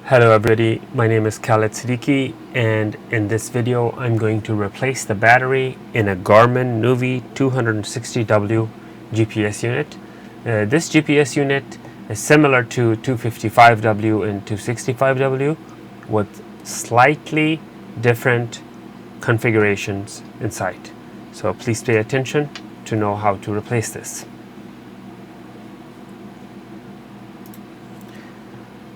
Hello everybody, my name is Khaled Siddiqui, and in this video I'm going to replace the battery in a Garmin Nuvi 260W GPS unit. This GPS unit is similar to 255W and 265W with slightly different configurations inside. So please pay attention to know how to replace this.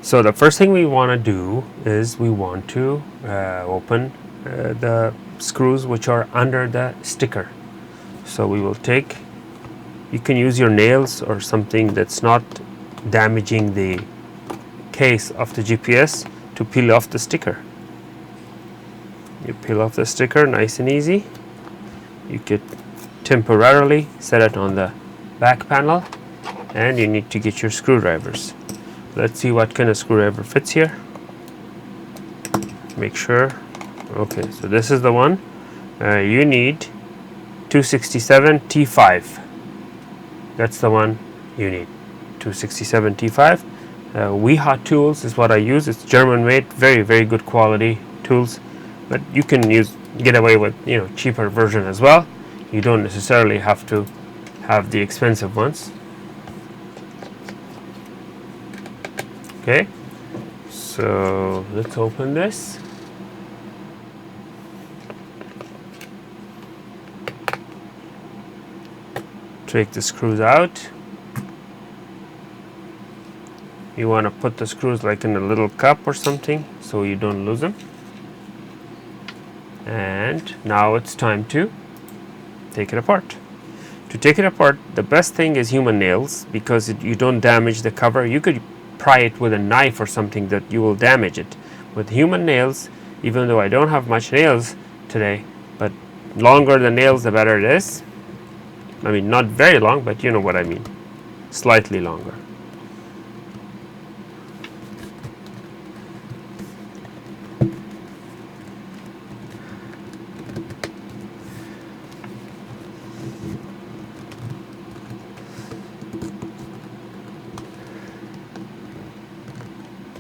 So the first thing we want to do is we want to open the screws which are under the sticker. So we will take, you can use your nails or something that's not damaging the case of the GPS to peel off the sticker. You peel off the sticker nice and easy. You could temporarily set it on the back panel, and you need to get your screwdrivers. Let's see what kind of screwdriver fits here. Make sure. Okay, so this is the one. You need 267 T5. That's the one you need. 267 T5. We Hot Tools is what I use. It's German made, very good quality tools. But you can get away with cheaper version as well. You don't necessarily have to have the expensive ones. Okay, so let's open this. Take the screws out. You want to put the screws like in a little cup or something so you don't lose them. And now it's time to take it apart. To take it apart, the best thing is human nails, because you don't damage the cover. You could pry it with a knife or something that you will damage it. With human nails, even though I don't have much nails today, but longer the nails the better it is. I mean, not very long, but you know what I mean. Slightly longer.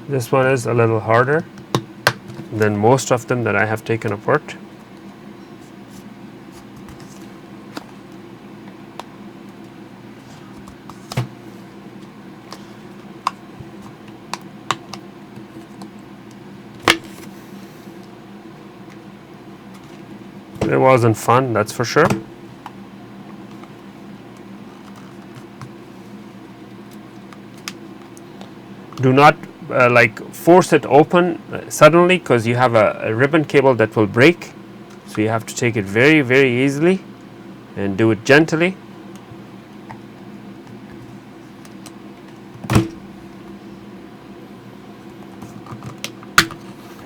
This one is a little harder than most of them that I have taken apart. It wasn't fun, that's for sure. Do not force it open suddenly, because you have a ribbon cable that will break. So you have to take it very easily and do it gently.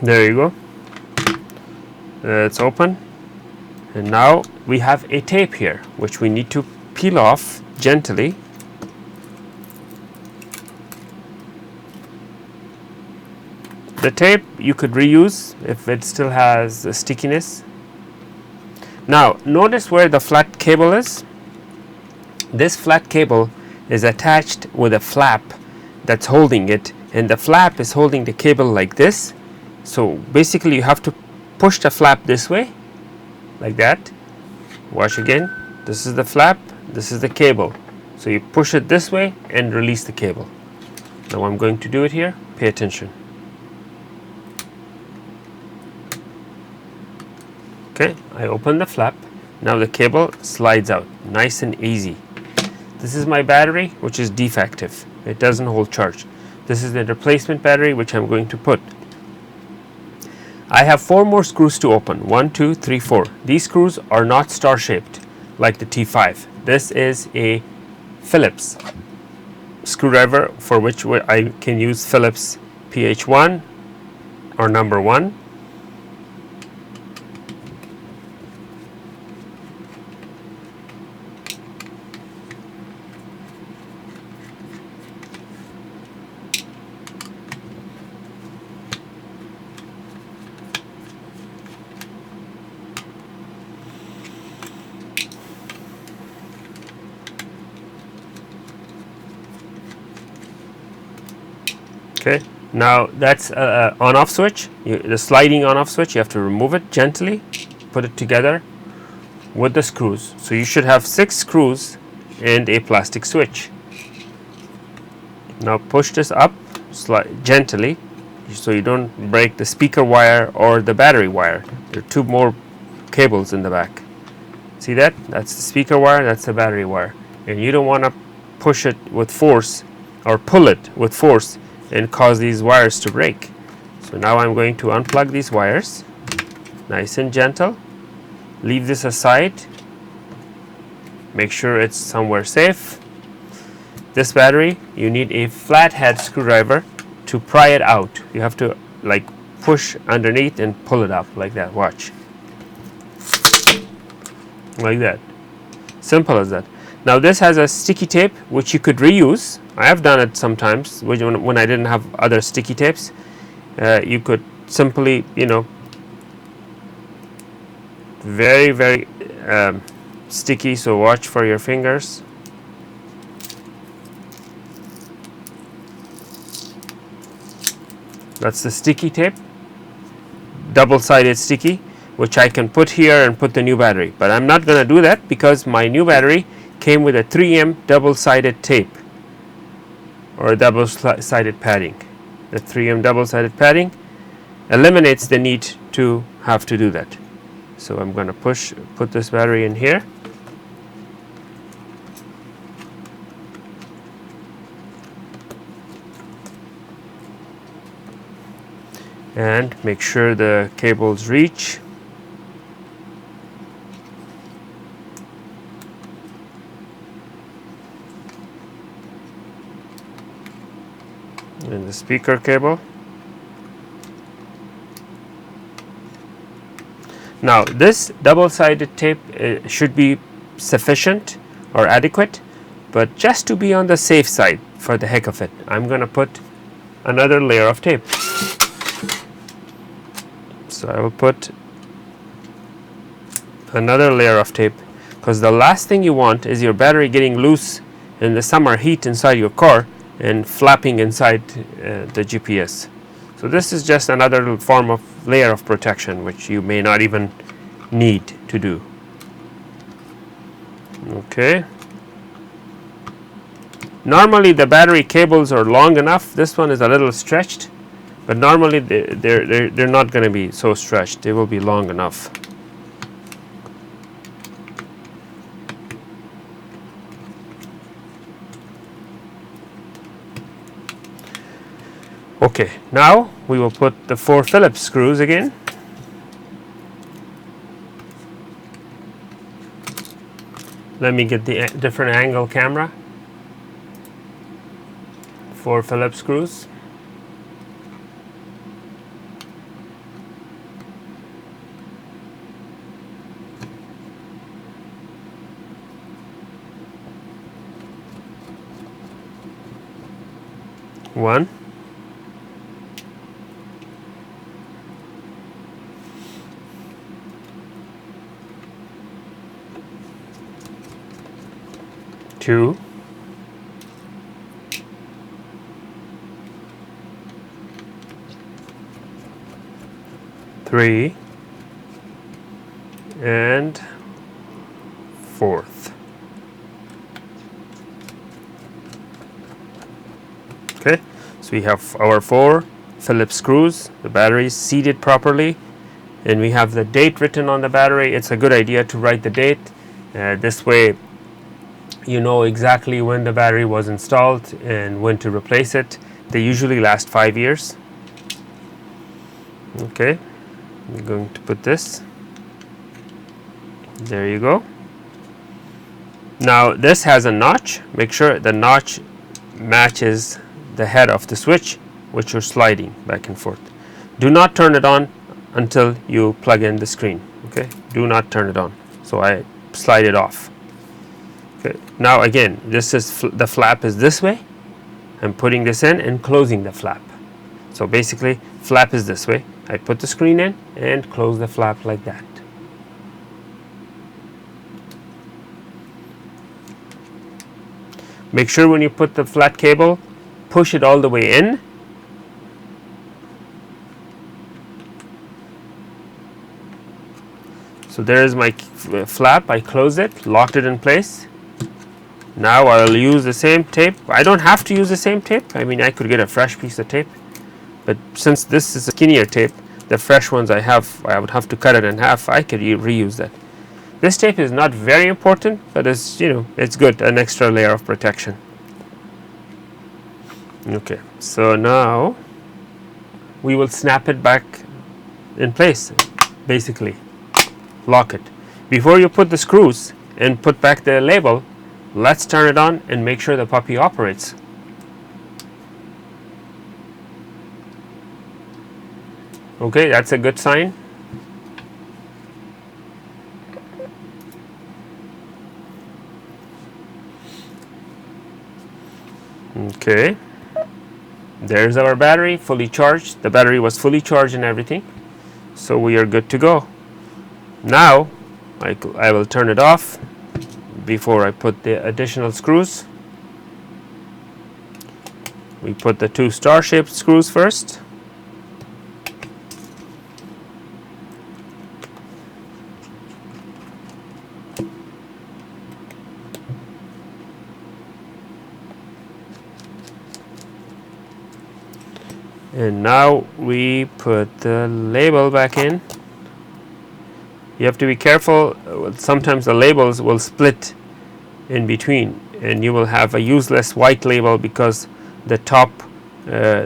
There you go. It's open. And now we have a tape here which we need to peel off gently. The tape you could reuse if it still has the stickiness. Now notice where the flat cable is. This flat cable is attached with a flap that's holding it, and the flap is holding the cable like this. So basically you have to push the flap this way, like that. Watch again. This is the flap, this is the cable. So you push it this way and release the cable. Now I'm going to do it here. Pay attention. Okay, I open the flap. Now the cable slides out, nice and easy. This is my battery, which is defective. It doesn't hold charge. This is the replacement battery, which I'm going to put. I have 4 more screws to open. 1, 2, 3, 4. These screws are not star-shaped like the T5. This is a Phillips screwdriver, for which I can use Phillips PH1 or number 1. Okay, Now that's a on-off switch. The sliding on-off switch, you have to remove it gently, put it together with the screws. So you should have 6 screws and a plastic switch. Now push this up gently so you don't break the speaker wire or the battery wire. There are 2 more cables in the back. See that? That's the speaker wire, that's the battery wire. And you don't want to push it with force or pull it with force and cause these wires to break. So now I'm going to unplug these wires, nice and gentle. Leave this aside. Make sure it's somewhere safe. This battery, you need a flathead screwdriver to pry it out. You have to like push underneath and pull it up like that. Watch. Like that. Simple as that. Now this has a sticky tape which you could reuse. I have done it sometimes when I didn't have other sticky tapes. You could simply, very, very sticky, so watch for your fingers. That's the sticky tape, double-sided sticky, which I can put here and put the new battery. But I'm not going to do that because my new battery came with a 3M double-sided tape or a double-sided padding. The 3M double-sided padding eliminates the need to have to do that. So I'm going to put this battery in here. And make sure the cables reach. And the speaker cable. Now this double-sided tape should be sufficient or adequate, but just to be on the safe side, for the heck of it, I'm going to put another layer of tape. So I will put another layer of tape, because the last thing you want is your battery getting loose in the summer heat inside your car and flapping inside the GPS. So this is just another form of layer of protection which you may not even need to do. Okay. Normally the battery cables are long enough. This one is a little stretched, but normally they're not going to be so stretched. They will be long enough. Okay, now we will put the 4 Phillips screws again. Let me get the different angle camera. 4 Phillips screws. One. Two. Three. And 4th. Okay, so we have our 4 Phillips screws, the batteries seated properly, and we have the date written on the battery. It's a good idea to write the date. This way you know exactly when the battery was installed and when to replace it. They usually last 5 years. Okay, I'm going to put this. There you go. Now this has a notch. Make sure the notch matches the head of the switch, which you're sliding back and forth. Do not turn it on until you plug in the screen. Okay, do not turn it on. So I slide it off. Okay, now again, this is the flap is this way. I'm putting this in and closing the flap. So basically, flap is this way. I put the screen in and close the flap like that. Make sure when you put the flat cable, push it all the way in So there is my flap. I closed it, locked it in place. Now I'll use the same tape. I don't have to use the same tape. I mean, I could get a fresh piece of tape, but since this is a skinnier tape, the fresh ones I would have to cut it in half. I could reuse that. This tape is not very important, but it's, you know, it's good, an extra layer of protection. Okay, so now we will snap it back in place, basically lock it. Before you put the screws and put back the label, let's turn it on and make sure the puppy operates. Okay, that's a good sign. Okay, there's our battery, fully charged. The battery was fully charged and everything, so we are good to go. Now I will turn it off before I put the additional screws. We put the 2 star-shaped screws first. And now we put the label back in. You have to be careful. Sometimes the labels will split in between and you will have a useless white label because the top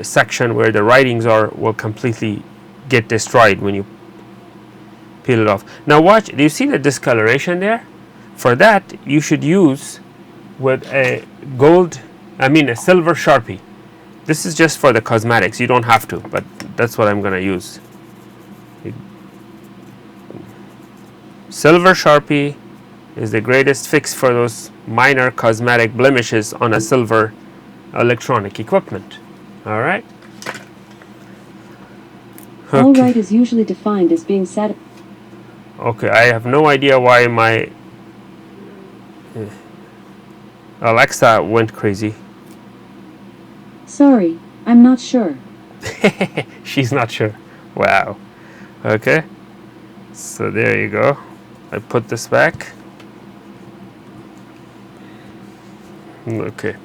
section where the writings are will completely get destroyed when you peel it off. Now watch, do you see the discoloration there? For that you should use with a silver Sharpie. This is just for the cosmetics. You don't have to, but that's what I'm going to use. Silver Sharpie is the greatest fix for those minor cosmetic blemishes on a silver electronic equipment. All right. Okay. All right is usually defined as being satisfied. Okay, I have no idea why my Alexa went crazy. Sorry, I'm not sure. She's not sure. Wow. Okay. So there you go. I put this back. Okay.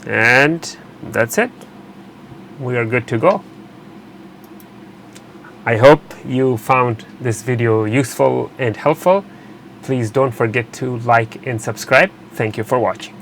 And that's it. We are good to go. I hope you found this video useful and helpful. Please don't forget to like and subscribe. Thank you for watching.